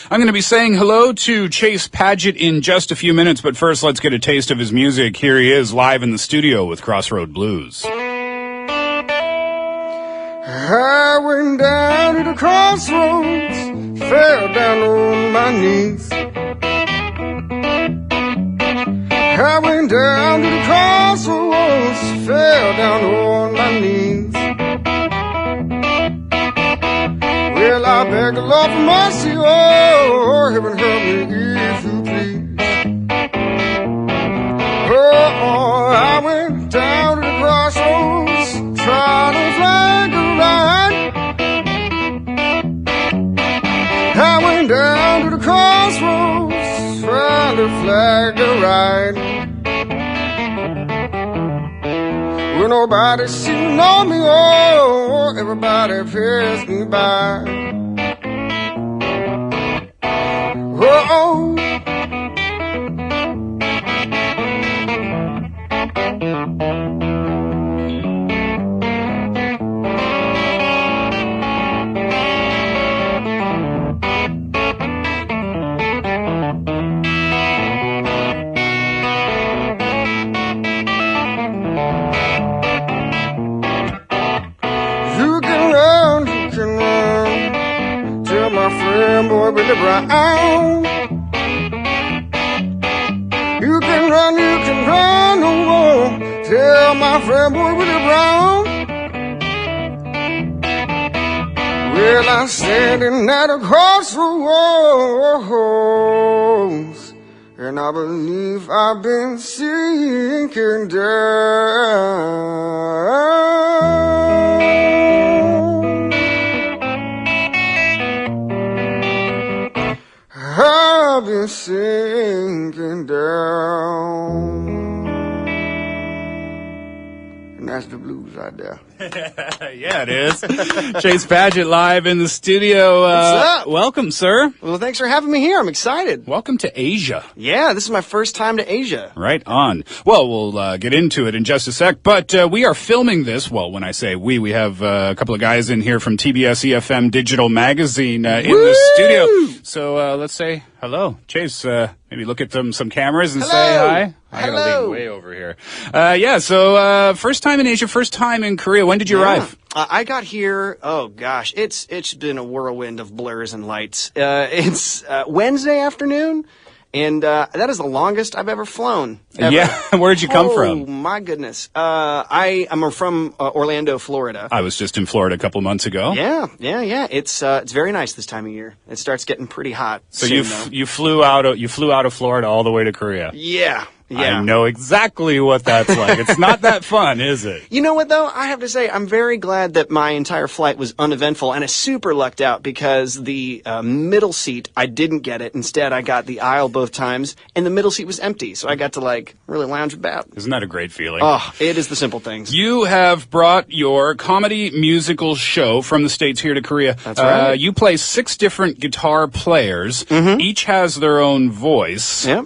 I'm going to be saying hello to Chase Padgett in just a few minutes, but first let's get a taste of his music. Here he is live in the studio with Crossroad Blues. I went down to the crossroads, fell down on my knees. I went down to the crossroads, fell down on my knees. Well, I begged the Lord for mercy, oh, heaven help me if you please. Oh, I went down to the crossroads, trying to flag a ride. I went down to the crossroads, trying to flag a ride. Well, nobody seemed to know me, oh, everybody passed me by. Oh, boy Billy Brown. You can run, oh, tell my friend boy Billy Brown. Well, I'm standing at a crossroads, and I believe I've been sinking down. I've been sinking down. And that's the blues right there. Yeah, it is. Chase Padgett live in the studio. What's up? Welcome, sir. Well, thanks for having me here. I'm excited. Welcome to Asia. Yeah, this is my first time to Asia. Right on. Well, we'll get into it in just a sec, but we are filming this. Well, when I say we have a couple of guys in here from TBS EFM Digital Magazine in the studio. So let's say hello. Chase, maybe look at some cameras and say hi. I gotta lean way over here. So first time in Asia, first time in Korea. When did you arrive? I got here, oh gosh, it's been a whirlwind of blurs and lights. It's Wednesday afternoon, and that is the longest I've ever flown. Ever. Yeah, where'd you come from? Oh my goodness. I'm from Orlando, Florida. I was just in Florida a couple months ago. Yeah. It's very nice this time of year. It starts getting pretty hot. So soon, you flew out of Florida all the way to Korea. Yeah. I know exactly what that's like. It's not that fun, is it? You know what, though? I have to say, I'm very glad that my entire flight was uneventful, and I super lucked out because the middle seat, I didn't get it. Instead, I got the aisle both times, and the middle seat was empty, so I got to, really lounge about. Isn't that a great feeling? Oh, it is the simple things. You have brought your comedy musical show from the States here to Korea. That's right. You play 6 different guitar players. Mm-hmm. Each has their own voice. Yep.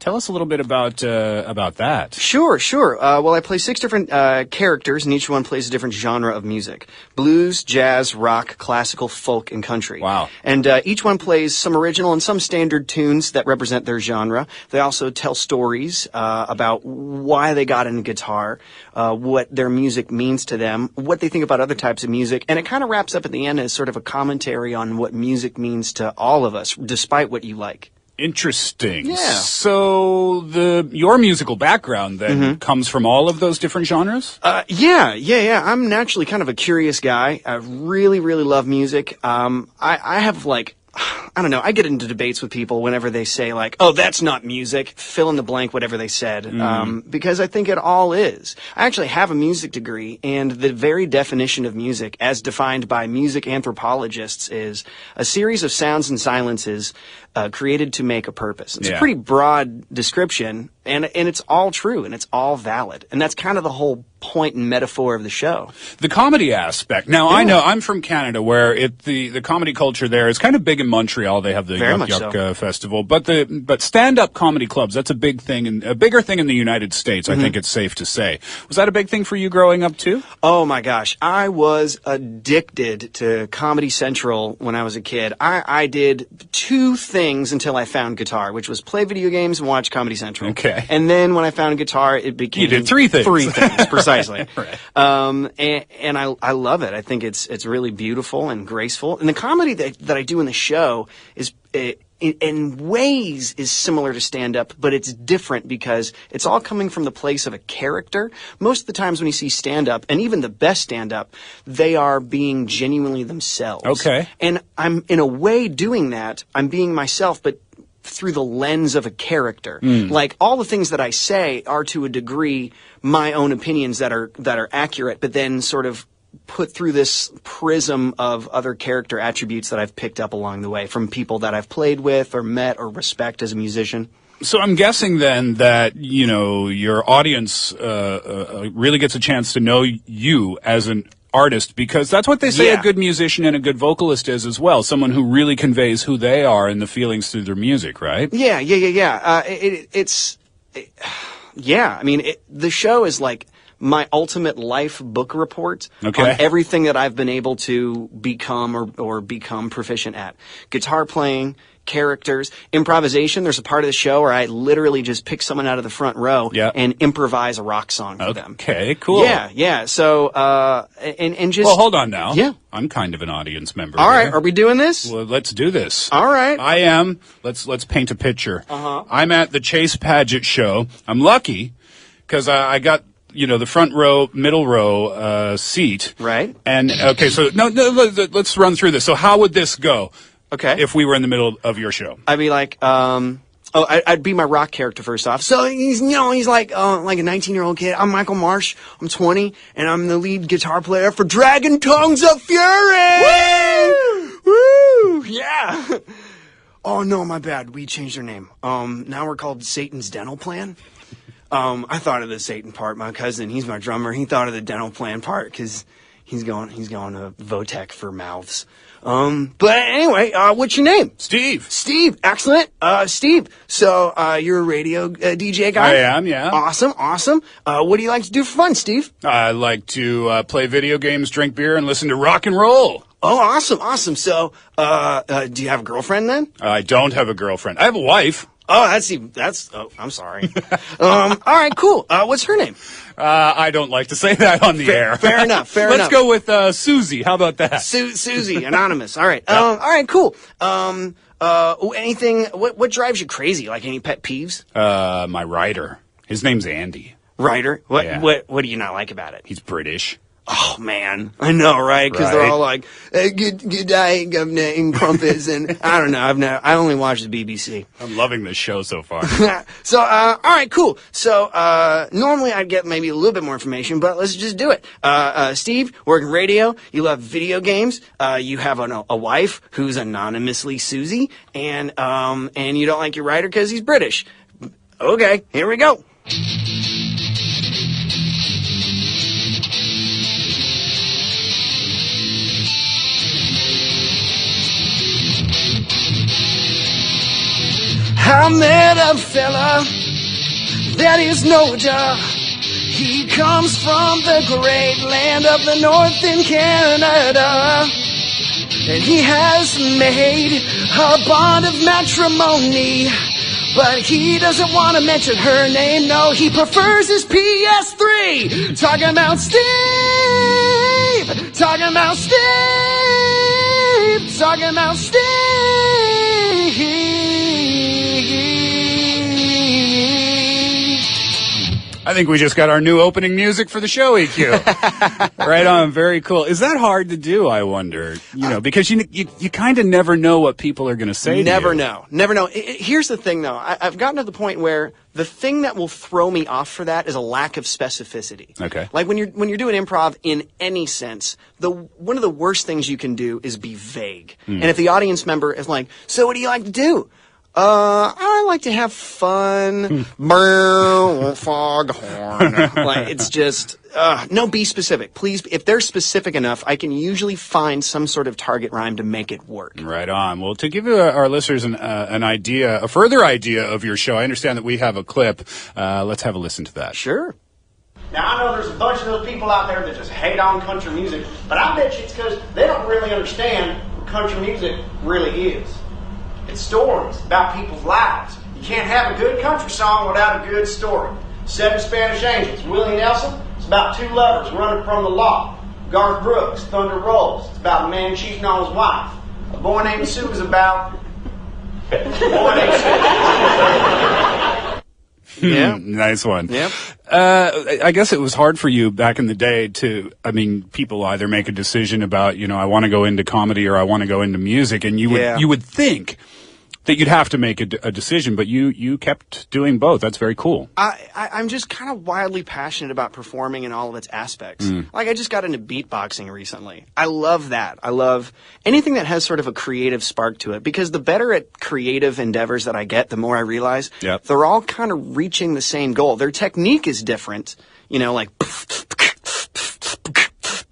Tell us a little bit about that. Sure. Well, I play 6 different characters, and each one plays a different genre of music. Blues, jazz, rock, classical, folk, and country. Wow. And each one plays some original and some standard tunes that represent their genre. They also tell stories about why they got into guitar, what their music means to them, what they think about other types of music, and it kind of wraps up at the end as sort of a commentary on what music means to all of us, despite what you like. Interesting. Yeah. So your musical background then comes from all of those different genres? Yeah. I'm naturally kind of a curious guy. I really, really love music. I have I don't know, I get into debates with people whenever they say oh, that's not music, fill in the blank, whatever they said, because I think it all is. I actually have a music degree, and the very definition of music, as defined by music anthropologists, is a series of sounds and silences created to make a purpose. It's a pretty broad description, and it's all true, and it's all valid. And that's kind of the whole point and metaphor of the show. The comedy aspect. Now, I know I'm from Canada, where the comedy culture there is kind of big in Montreal. They have the Yuck Yuck Festival, but stand-up comedy clubs, that's a big thing, and a bigger thing in the United States. I think it's safe to say. Was that a big thing for you growing up too? Oh my gosh, I was addicted to Comedy Central when I was a kid. I did two things until I found guitar, which was play video games and watch Comedy Central. Okay. And then when I found guitar, it became... You did three things. Three things, precisely. Right. And I love it. I think it's really beautiful and graceful. And the comedy that I do in the show is... in ways is similar to stand-up, but it's different because it's all coming from the place of a character. Most of the times when you see stand-up, and even the best stand-up, they are being genuinely themselves. Okay. And I'm, in a way, doing that. I'm being myself, but through the lens of a character. Like, all the things that I say are, to a degree, my own opinions that are accurate, but then sort of put through this prism of other character attributes that I've picked up along the way from people that I've played with or met or respect as a musician. So I'm guessing then that, you know, your audience really gets a chance to know you as an artist, because that's what they say a good musician and a good vocalist is as well. Someone who really conveys who they are and the feelings through their music, right? Yeah. I mean, the show is like my ultimate life book report on everything that I've been able to become or become proficient at. Guitar playing, characters, improvisation. There's a part of the show where I literally just pick someone out of the front row and improvise a rock song for them. Okay, cool. Yeah. So, and just... Well, hold on now. Yeah. I'm kind of an audience member. All right, are we doing this? Well, let's do this. All right. I am. Let's paint a picture. I'm at the Chase Paget show. I'm lucky because I got, you know, the front row, middle row seat. Right. And, okay, so, no, let's run through this. So how would this go? Okay. If we were in the middle of your show? I'd be like, I'd be my rock character first off. So he's like a 19-year-old kid. I'm Michael Marsh. I'm 20, and I'm the lead guitar player for Dragon Tongues of Fury. Woo! Yeah. Oh no, my bad. We changed our name. Now we're called Satan's Dental Plan. I thought of the Satan part. My cousin, he's my drummer. He thought of the dental plan part because he's going to Votech for mouths. But anyway, what's your name? Steve. Steve, excellent. Steve, so, you're a radio DJ guy? I am, yeah. Awesome. What do you like to do for fun, Steve? I like to, play video games, drink beer, and listen to rock and roll. Oh, awesome. So, do you have a girlfriend then? I don't have a girlfriend. I have a wife. Oh, I'm sorry. All right, cool. What's her name? I don't like to say that on the air. Fair enough. Let's go with, Susie. How about that? Susie, anonymous. All right. All right, cool. Anything, what drives you crazy? Like any pet peeves? My writer. His name's Andy. Writer? What Yeah. what do you not like about it? He's British. Oh, man. I know, right? Because they're Right. all like, good day, governor, and crumpets, and I don't know. I only watch the BBC. I'm loving this show so far. So, all right, cool. So, normally I'd get maybe a little bit more information, but let's just do it. Steve, working radio, you love video games, you have a wife who's anonymously Susie, and you don't like your writer because he's British. Okay, here we go. I met a fella that is no duh. He comes from the great land of the north in Canada. And he has made a bond of matrimony. But he doesn't want to mention her name, no, he prefers his PS3. Talking about Steve! Talking about Steve! Talking about Steve! I think we just got our new opening music for the show, EQ. Right on, very cool. Is that hard to do, I wonder? You know, because you kind of never know what people are going to say Never to you. know. Never know. Here's the thing, though. I've gotten to the point where the thing that will throw me off for that is a lack of specificity. Okay. Like when you're doing improv in any sense, one of the worst things you can do is be vague. And if the audience member is like, so what do you like to do? I like to have fun. Foghorn. Like, it's just, no, be specific. Please, if they're specific enough, I can usually find some sort of target rhyme to make it work. Right on. Well, to give our listeners an idea, a further idea of your show, I understand that we have a clip. Let's have a listen to that. Sure. Now, I know there's a bunch of those people out there that just hate on country music, but I bet you it's because they don't really understand what country music really is. It's stories about people's lives. You can't have a good country song without a good story. Seven Spanish Angels, Willie Nelson, it's about two lovers running from the law. Garth Brooks, Thunder Rolls, it's about a man cheating on his wife. A Boy Named Sue is about a boy named Sue. Yeah. Nice one. Yep. I guess it was hard for you back in the day people either make a decision about, I want to go into comedy or I want to go into music, and you would think that you'd have to make a decision, but you kept doing both. That's very cool. I'm just kind of wildly passionate about performing in all of its aspects. Like, I just got into beatboxing recently. I love that. I love anything that has sort of a creative spark to it, because the better at creative endeavors that I get, the more I realize they're all kind of reaching the same goal. Their technique is different,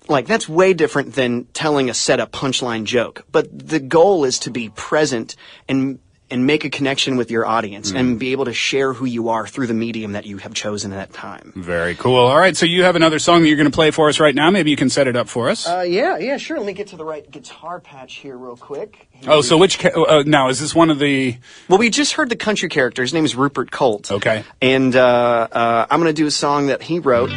like that's way different than telling a setup punchline joke. But the goal is to be present and make a connection with your audience and be able to share who you are through the medium that you have chosen at that time. Very cool. All right, so you have another song that you're going to play for us right now. Maybe you can set it up for us. Yeah, sure. Let me get to the right guitar patch here real quick. So which now is this one of the? Well, we just heard the country character. His name is Rupert Colt. Okay. And I'm going to do a song that he wrote.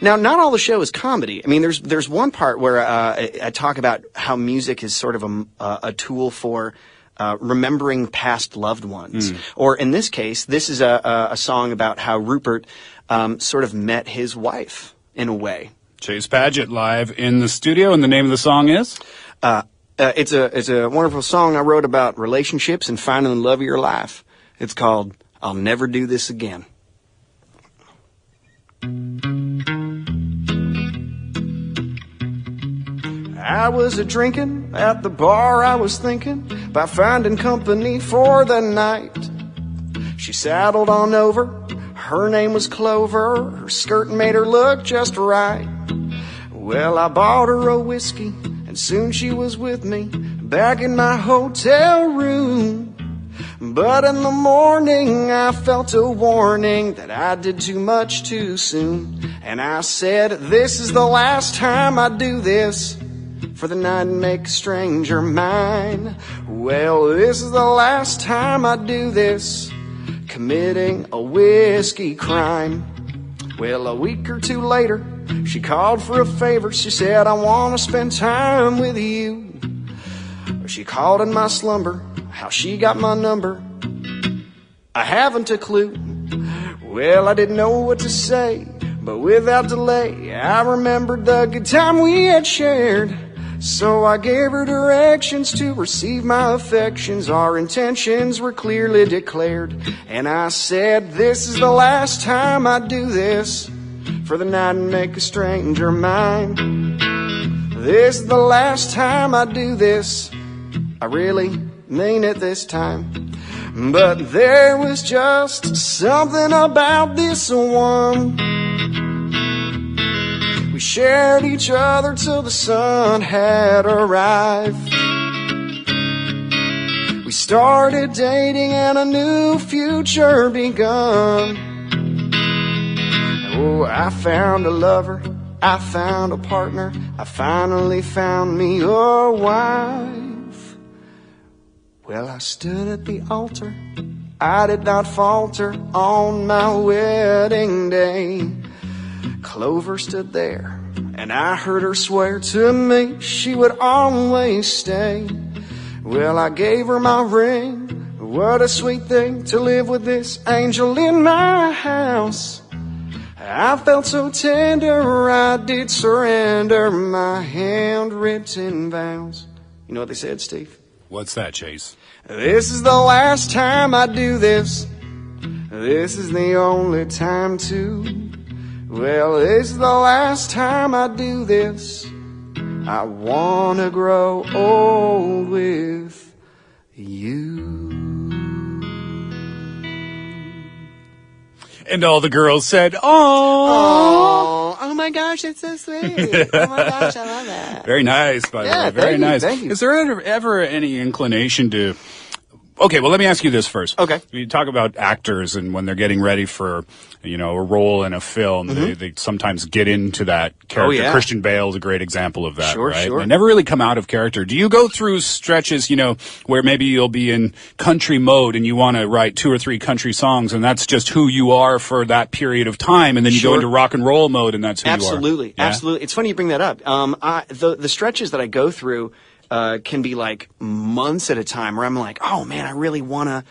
Now, not all the show is comedy. I mean, there's one part where I talk about how music is sort of a tool for remembering past loved ones. Or in this case, this is a song about how Rupert sort of met his wife in a way. Chase Padgett live in the studio, and the name of the song is? It's a wonderful song I wrote about relationships and finding the love of your life. It's called I'll Never Do This Again. I was a-drinking at the bar, I was thinking about finding company for the night. She saddled on over, her name was Clover, her skirt made her look just right. Well, I bought her a whiskey, and soon she was with me, back in my hotel room. But in the morning I felt a warning that I did too much too soon. And I said, this is the last time I do this, for the night and make a stranger mine. Well, this is the last time I do this, committing a whiskey crime. Well, a week or two later, she called for a favor. She said, I want to spend time with you. She called in my slumber. How she got my number, I haven't a clue. Well, I didn't know what to say, but without delay, I remembered the good time we had shared. So I gave her directions to receive my affections. Our intentions were clearly declared. And I said, this is the last time I do this, for the night and make a stranger mine. This is the last time I do this, I really mean it this time. But there was just something about this one. We shared each other till the sun had arrived. We started dating and a new future begun. Oh, I found a lover, I found a partner, I finally found me a wife. Well, I stood at the altar, I did not falter on my wedding day. Clover stood there, and I heard her swear to me she would always stay. Well, I gave her my ring, what a sweet thing to live with this angel in my house. I felt so tender, I did surrender my handwritten vows. You know what they said, Steve? What's that, Chase? This is the last time I do this. This is the only time to. Well, this is the last time I do this. I wanna grow old with you. And all the girls said, Oh my gosh, that's so sweet. Oh my gosh, I love that. Very nice, by the way. Very nice. Thank you. Is there ever any inclination to... Okay, well, let me ask you this first. Okay. You talk about actors and when they're getting ready for, a role in a film, they sometimes get into that character. Oh, yeah. Christian Bale is a great example of that, Sure, right? sure. They never really come out of character. Do you go through stretches, where maybe you'll be in country mode and you want to write 2 or 3 country songs and that's just who you are for that period of time, and then you go into rock and roll mode and that's who you are? Absolutely. Yeah? Absolutely. It's funny you bring that up. The stretches that I go through can be like months at a time where I'm like, oh man, I really want to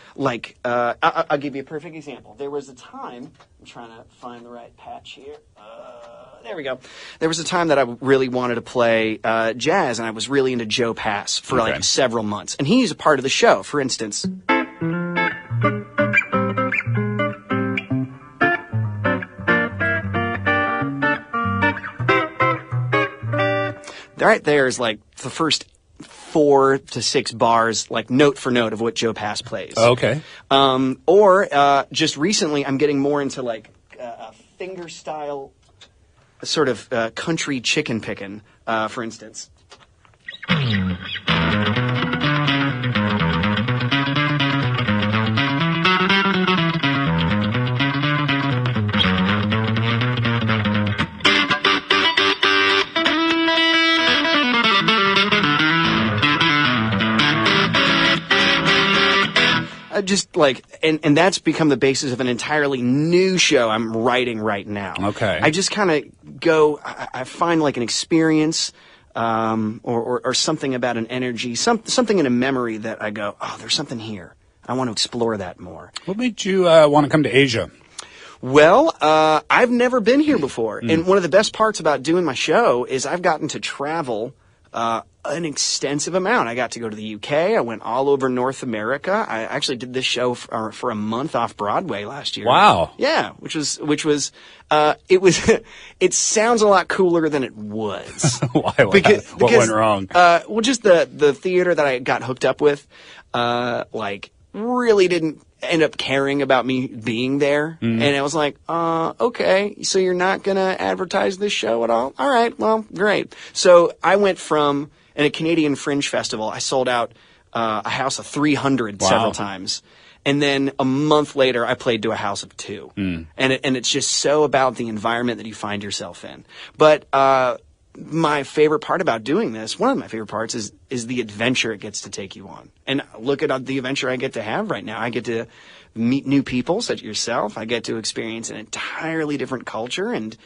I'll give you a perfect example. There was a time, I'm trying to find the right patch here. There we go. There was a time that I really wanted to play jazz, and I was really into Joe Pass for like several months. And he's a part of the show, for instance. Right there is like the first 4 to 6 bars, like note for note of what Joe Pass plays. Okay. Or just recently, I'm getting more into like a finger style sort of country chicken picking, for instance. Just like, and that's become the basis of an entirely new show I'm writing right now. Okay. I just kind of go, I find like an experience, or something about an energy, something in a memory that I go, oh, there's something here. I want to explore that more. What made you want to come to Asia? Well, I've never been here before. And one of the best parts about doing my show is I've gotten to travel an extensive amount. I got to go to the UK. I went all over North America. I actually did this show for a month off Broadway last year. Wow. Yeah, which was it sounds a lot cooler than it was. Why? What went wrong? Well, just the theater that I got hooked up with, really didn't end up caring about me being there. And I was like, okay, so you're not going to advertise this show at all? All right, well, great. So I went from, in a Canadian Fringe Festival, I sold out a house of 300 several times. And then a month later, I played to a house of 2. And it's just so about the environment that you find yourself in. But my favorite part about doing this, one of my favorite parts, is the adventure it gets to take you on. And look at the adventure I get to have right now. I get to meet new people, such as yourself. I get to experience an entirely different culture and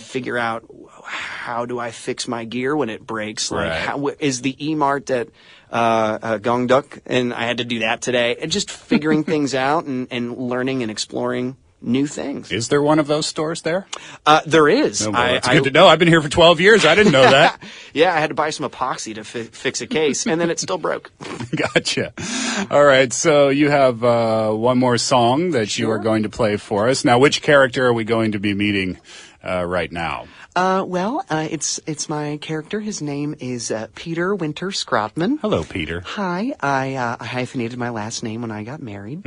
figure out, how do I fix my gear when it breaks? Like, how is the E-Mart at Gongduk? And I had to do that today. And just figuring things out and learning and exploring new things. Is there one of those stores there? There is. Oh, well, that's good to know. I've been here for 12 years. I didn't know that. Yeah, I had to buy some epoxy to fix a case, and then it still broke. Gotcha. All right, so you have one more song that you are going to play for us. Now, which character are we going to be meeting right now? It's my character. His name is Peter Winter Scrotman. Hello, Peter. Hi. I hyphenated my last name when I got married.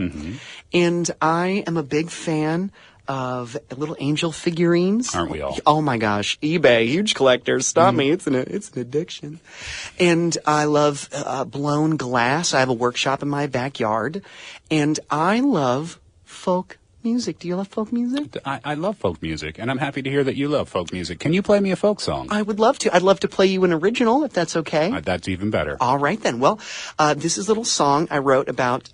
And I am a big fan of little angel figurines. Aren't we all? Oh my gosh. eBay, huge collector. Stop me. It's an addiction. And I love blown glass. I have a workshop in my backyard. And I love folk music. Do you love folk music? I love folk music, and I'm happy to hear that you love folk music. Can you play me a folk song? I would love to. I'd love to play you an original, if that's okay. That's even better. All right, then. Well, this is a little song I wrote about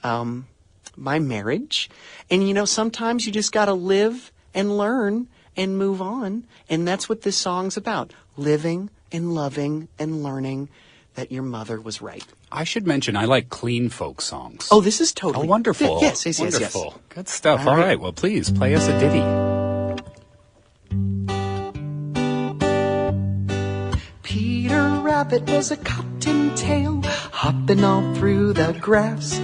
my marriage. And, sometimes you just got to live and learn and move on. And that's what this song's about. Living and loving and learning that your mother was right. I should mention, I like clean folk songs. Oh, this is totally... Oh, wonderful. Yes. Wonderful. Good stuff. All right. Well, please, play us a ditty. Peter Rabbit was a cottontail, hopping all through the grass,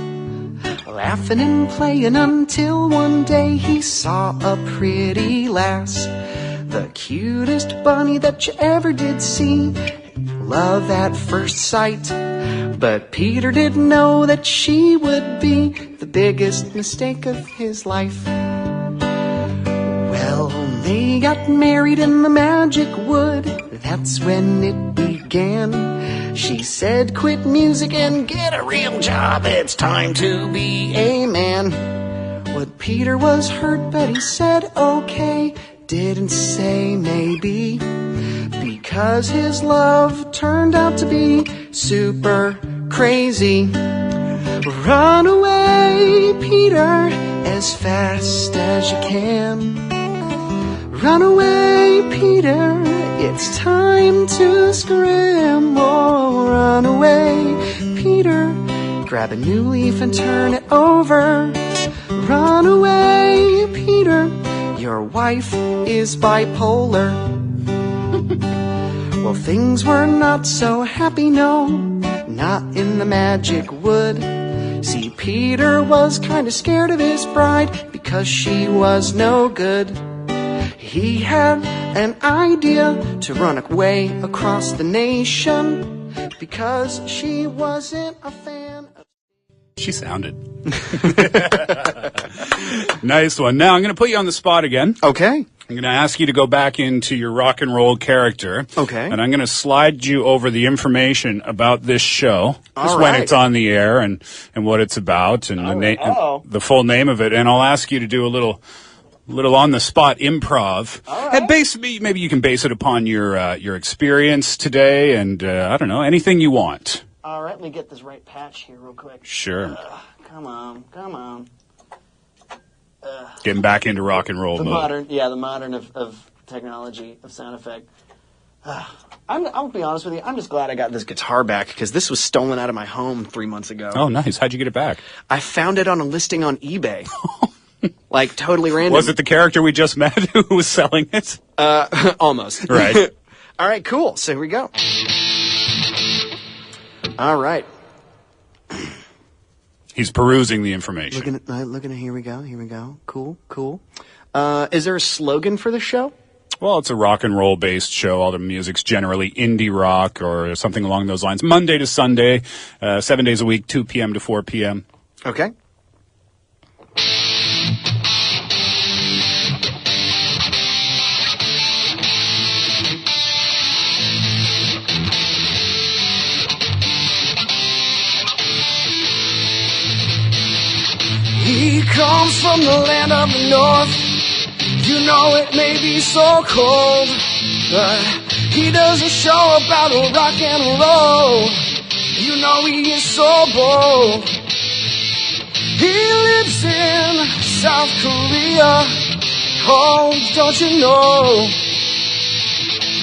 laughing and playing until one day he saw a pretty lass. The cutest bunny that you ever did see. Love at first sight. But Peter didn't know that she would be the biggest mistake of his life. Well, they got married in the magic wood. That's when it began. She said, quit music and get a real job. It's time to be a man. Well, Peter was hurt, but he said, okay. Didn't say maybe. Because his love turned out to be super crazy. Run away, Peter, as fast as you can. Run away, Peter, it's time to scramble. Run away, Peter, grab a new leaf and turn it over. Run away, Peter, your wife is bipolar. Well, things were not so happy, no, not in the magic wood. See, Peter was kinda scared of his bride because she was no good. He had an idea to run away across the nation because she wasn't a fan of... She sounded. Nice one. Now, I'm going to put you on the spot again. Okay. I'm going to ask you to go back into your rock and roll character. Okay. And I'm going to slide you over the information about this show. Just when it's on the air and what it's about and the full name of it. And I'll ask you to do a little on-the-spot improv. Right. And maybe you can base it upon your experience today and, I don't know, anything you want. All right, let me get this right patch here real quick. Sure. Come on. Getting back into rock and roll mode. The modern of technology, of sound effect. I'll be honest with you, I'm just glad I got this guitar back because this was stolen out of my home 3 months ago. Oh, nice. How'd you get it back? I found it on a listing on eBay. Like, totally random. Was it the character we just met who was selling it? Almost. Right. All right, cool. So here we go. All right. He's perusing the information. Looking at, here we go. Cool. Is there a slogan for the show? Well, it's a rock and roll based show. All the music's generally indie rock or something along those lines. Monday to Sunday, 7 days a week, 2 p.m. to 4 p.m. Okay. He comes from the land of the north. You know it may be so cold, but he does a show about rock and roll. You know he is so bold. He lives in South Korea. Oh, don't you know?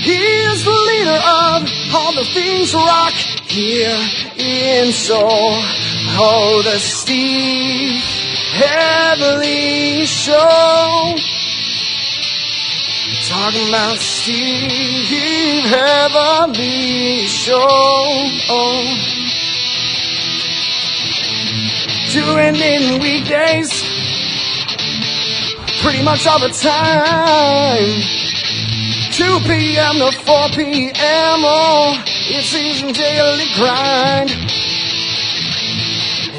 He is the leader of all the things rock here in Seoul. Oh, the Steve Hatherly Show. Talking about Steve Hatherly Show. Doing it weekdays, pretty much all the time. 2 p.m. to 4 p.m. Oh, it's his daily grind.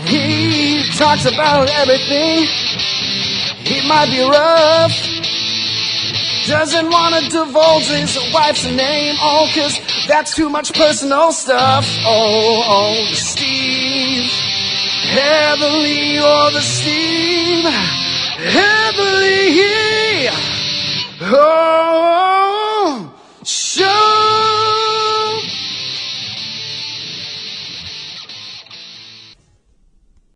He talks about everything. It might be rough. Doesn't want to divulge his wife's name. Oh, 'cause that's too much personal stuff. Oh, the Steve Hatherly, the Steve Hatherly